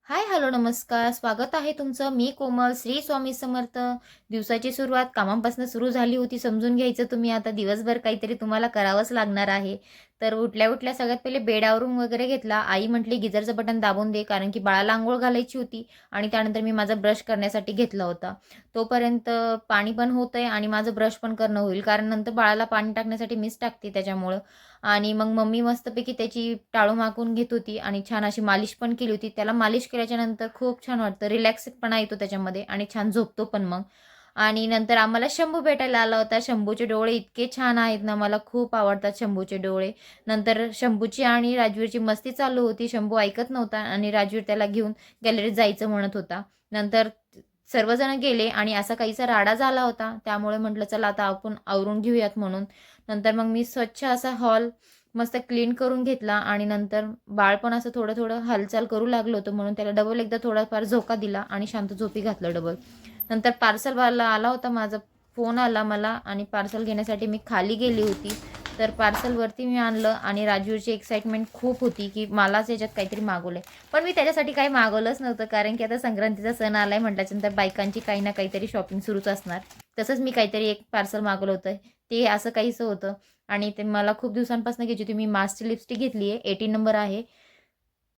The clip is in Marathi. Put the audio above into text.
हाय, हॅलो, नमस्कार. स्वागत आहे तुमचं. मी कोमल. श्री स्वामी समर्थ. दिवसाची सुरुवात कामांपासून सुरू झाली होती समजून घ्यायचं तुम्ही. आता दिवसभर काहीतरी तुम्हाला करावंच लागणार आहे. तर उठल्या-उठल्या सगळ्यात पहिले बेड आवरून वगैरे घेतला. आई म्हटली, "गिझरचं बटन दाबून दे," कारण की बाळाला अंघोळ घालायची होती आणि त्यानंतर मी माझा ब्रश करण्यासाठी घेतला होता. तोपर्यंत पाणी पण होतंय आणि माझं ब्रश पण करणं होईल, कारण नंतर बाळाला पाणी टाकण्यासाठी मीच टाकते त्याच्यामुळं. आणि मग मम्मी मस्तपैकी त्याची टाळू माकून घेत होती आणि छान अशी मालिश पण केली होती. त्याला मालिश केल्याच्यानंतर खूप छान वाटतं, रिलॅक्सपणा येतो त्याच्यामध्ये आणि छान झोपतो पण मग. आणि नंतर आम्हाला शंभू भेटायला आला होता. शंभूचे डोळे इतके छान आहेत ना, मला खूप आवडतात शंभूचे डोळे. नंतर शंभूची आणि राजवीरची मस्ती चालू होती. शंभू ऐकत नव्हता आणि राजवीर त्याला घेऊन गॅलरीत जायचं म्हणत होता. नंतर सर्वजण गेले आणि असा काहीसा राडा झाला होता. त्यामुळे म्हटलं चला आता आपण आवरून घेऊयात म्हणून. नंतर मग मी स्वच्छ असा हॉल मस्त क्लीन करून घेतला आणि नंतर बाळ पण असं थोडं-थोडं हालचाल करू लागलं होतं, म्हणून त्याला डबल एकदा थोडाफार झोका दिला आणि शांत झोपी घातलं डबल. नंतर पार्सलवाला आला होता, माझा फोन आला मला आणि पार्सल घेण्यासाठी मी खाली गेली होती. तर पार्सलवरती मी आणलं आणि राजवीरची एक्साइटमेंट खूप होती, की मलाच याच्यात काहीतरी मागवलंय. पण मी त्याच्यासाठी काही मागवलंच नव्हतं, कारण की आता संक्रांतीचा सण आलाय म्हटल्याच्यानंतर बायकांची काही ना काहीतरी शॉपिंग सुरूच असणार. तसंच मी काहीतरी एक पार्सल मागवलं होतं. ते असं काहीसं होतं आणि ते मला खूप दिवसांपासून घ्यायची होती. मी मास्कची लिपस्टिक घेतली आहे, 18 नंबर आहे